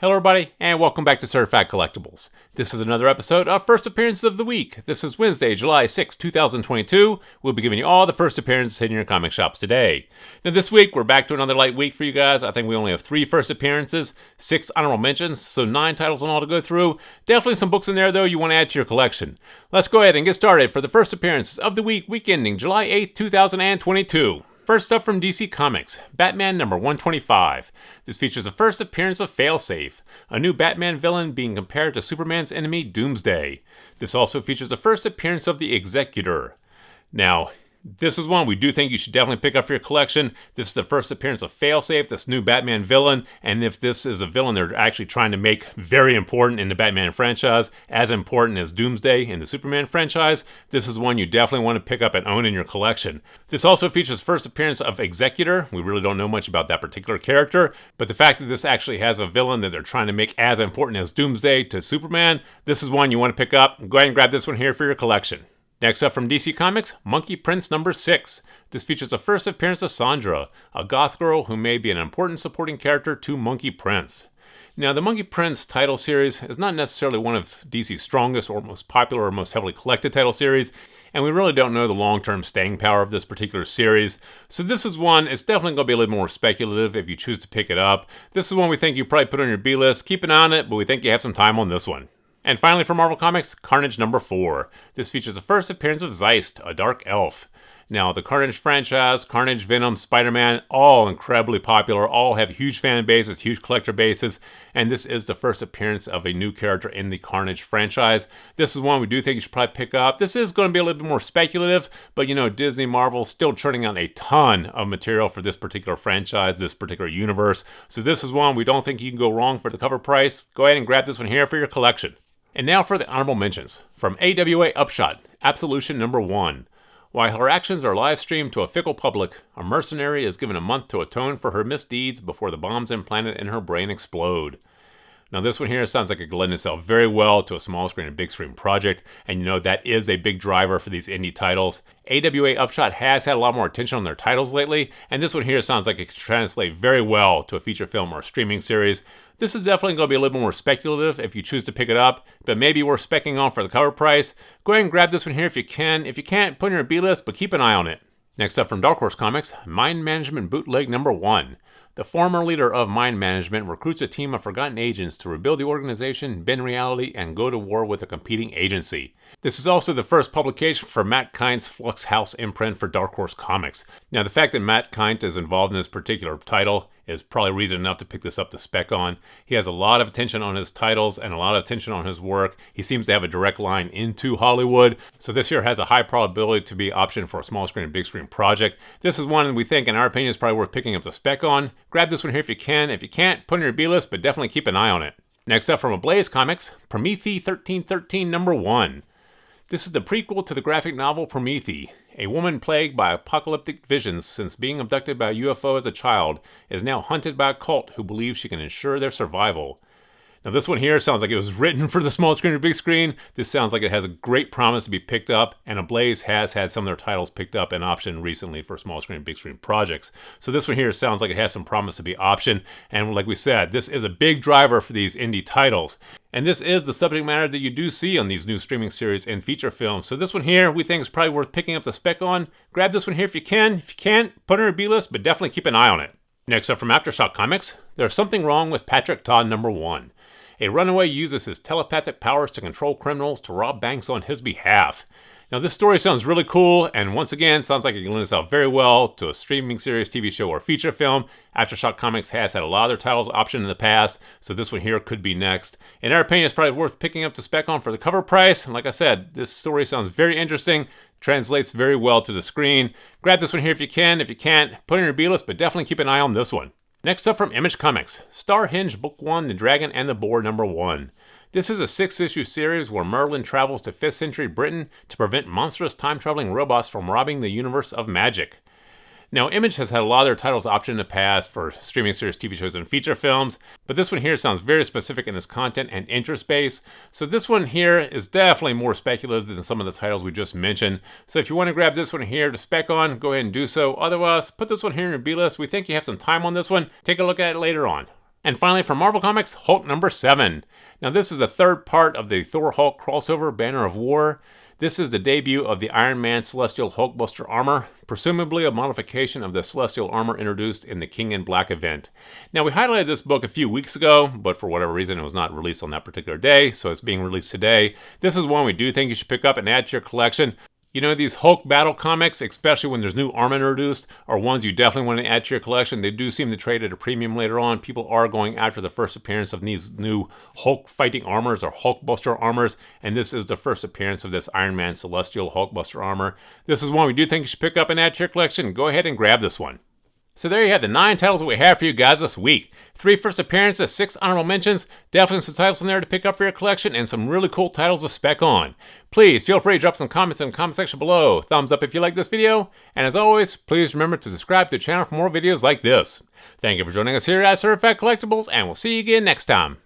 Hello everybody, and welcome back to Certified Collectibles. This is another episode of First Appearances of the Week. This is Wednesday, July 6, 2022. We'll be giving you all the first appearances hitting your comic shops today. Now this week, we're back to another light week for you guys. I think we only have 3 first appearances, 6 honorable mentions, so 9 titles in all to go through. Definitely some books in there, though, you want to add to your collection. Let's go ahead and get started for the first appearances of the week ending July 8, 2022. First up from DC Comics, Batman number 125. This features the first appearance of Failsafe, a new Batman villain being compared to Superman's enemy Doomsday. This also features the first appearance of the Executor. Now, this is one we do think you should definitely pick up for your collection. This is the first appearance of Failsafe, this new Batman villain, and if this is a villain they're actually trying to make very important in the Batman franchise, as important as Doomsday in the Superman franchise, this is one you definitely want to pick up and own in your collection. This also features the first appearance of Executor. We really don't know much about that particular character, but the fact that this actually has a villain that they're trying to make as important as Doomsday to Superman, this is one you want to pick up. Go ahead and grab this one here for your collection. Next up from DC Comics, Monkey Prince number 6. This features the first appearance of Sandra, a goth girl who may be an important supporting character to Monkey Prince. Now, the Monkey Prince title series is not necessarily one of DC's strongest or most popular or most heavily collected title series, and we really don't know the long-term staying power of this particular series. So this is one, it's definitely going to be a little more speculative if you choose to pick it up. This is one we think you probably put on your B-list. Keep an eye on it, but we think you have some time on this one. And finally from Marvel Comics, Carnage number 4. This features the first appearance of Zeist, a dark elf. Now, the Carnage franchise, Carnage, Venom, Spider-Man, all incredibly popular, all have huge fan bases, huge collector bases, and this is the first appearance of a new character in the Carnage franchise. This is one we do think you should probably pick up. This is going to be a little bit more speculative, but you know, Disney, Marvel, still churning out a ton of material for this particular franchise, this particular universe. So this is one we don't think you can go wrong for the cover price. Go ahead and grab this one here for your collection. And now for the honorable mentions. From AWA Upshot, Absolution number 1. While her actions are live-streamed to a fickle public, a mercenary is given a month to atone for her misdeeds before the bombs implanted in her brain explode. Now this one here sounds like it could lend itself very well to a small screen and big screen project, and you know that is a big driver for these indie titles. AWA Upshot has had a lot more attention on their titles lately, and this one here sounds like it could translate very well to a feature film or streaming series. This is definitely going to be a little more speculative if you choose to pick it up, but maybe worth specking on for the cover price. Go ahead and grab this one here if you can. If you can't, put it in your B-list, but keep an eye on it. Next up from Dark Horse Comics, Mind Management Bootleg number 1. The former leader of Mind Management recruits a team of forgotten agents to rebuild the organization, bend reality, and go to war with a competing agency. This is also the first publication for Matt Kindt's Flux House imprint for Dark Horse Comics. Now, the fact that Matt Kindt is involved in this particular title is probably reason enough to pick this up to spec on. He has a lot of attention on his titles and a lot of attention on his work. He seems to have a direct line into Hollywood, so this here has a high probability to be optioned for a small screen and big screen project. This is one we think, in our opinion, is probably worth picking up the spec on. Grab this one here if you can. If you can't, put it in your B-list, but definitely keep an eye on it. Next up from Ablaze Comics, Prometheus 1313 number 1. This is the prequel to the graphic novel Prometheus. A woman plagued by apocalyptic visions since being abducted by a UFO as a child is now hunted by a cult who believes she can ensure their survival. Now this one here sounds like it was written for the small screen or big screen. This sounds like it has a great promise to be picked up, and Ablaze has had some of their titles picked up and optioned recently for small screen and big screen projects. So this one here sounds like it has some promise to be optioned, and like we said, this is a big driver for these indie titles. And this is the subject matter that you do see on these new streaming series and feature films. So this one here we think is probably worth picking up the spec on. Grab this one here if you can. If you can't, put it on your B-list, but definitely keep an eye on it. Next up from Aftershock Comics, There's Something Wrong with Patrick Todd number 1. A runaway uses his telepathic powers to control criminals to rob banks on his behalf. Now this story sounds really cool, and once again, sounds like it can lend itself very well to a streaming series, TV show, or feature film. Aftershock Comics has had a lot of their titles optioned in the past, so this one here could be next. In our opinion, it's probably worth picking up the spec on for the cover price, and like I said, this story sounds very interesting, translates very well to the screen. Grab this one here if you can. If you can't, put it in your B-list, but definitely keep an eye on this one. Next up from Image Comics, Starhenge Book 1, The Dragon and the Boar number 1. This is a 6-issue series where Merlin travels to 5th century Britain to prevent monstrous time-traveling robots from robbing the universe of magic. Now, Image has had a lot of their titles optioned in the past for streaming series, TV shows, and feature films, but this one here sounds very specific in its content and interest base. So this one here is definitely more speculative than some of the titles we just mentioned. So if you want to grab this one here to spec on, go ahead and do so. Otherwise, put this one here in your B-list. We think you have some time on this one. Take a look at it later on. And finally, from Marvel Comics, Hulk number 7. Now, this is the third part of the Thor-Hulk crossover, Banner of War. This is the debut of the Iron Man Celestial Hulkbuster armor, presumably a modification of the Celestial armor introduced in the King in Black event. Now, we highlighted this book a few weeks ago, but for whatever reason it was not released on that particular day, so it's being released today. This is one we do think you should pick up and add to your collection. You know, these Hulk battle comics, especially when there's new armor introduced, are ones you definitely want to add to your collection. They do seem to trade at a premium later on. People are going after the first appearance of these new Hulk fighting armors or Hulkbuster armors, and this is the first appearance of this Iron Man Celestial Hulkbuster armor. This is one we do think you should pick up and add to your collection. Go ahead and grab this one. So there you have the 9 titles that we have for you guys this week. 3 first appearances, 6 honorable mentions, definitely some titles in there to pick up for your collection, and some really cool titles to spec on. Please feel free to drop some comments in the comment section below. Thumbs up if you like this video, and as always, please remember to subscribe to the channel for more videos like this. Thank you for joining us here at Certified Collectibles, and we'll see you again next time.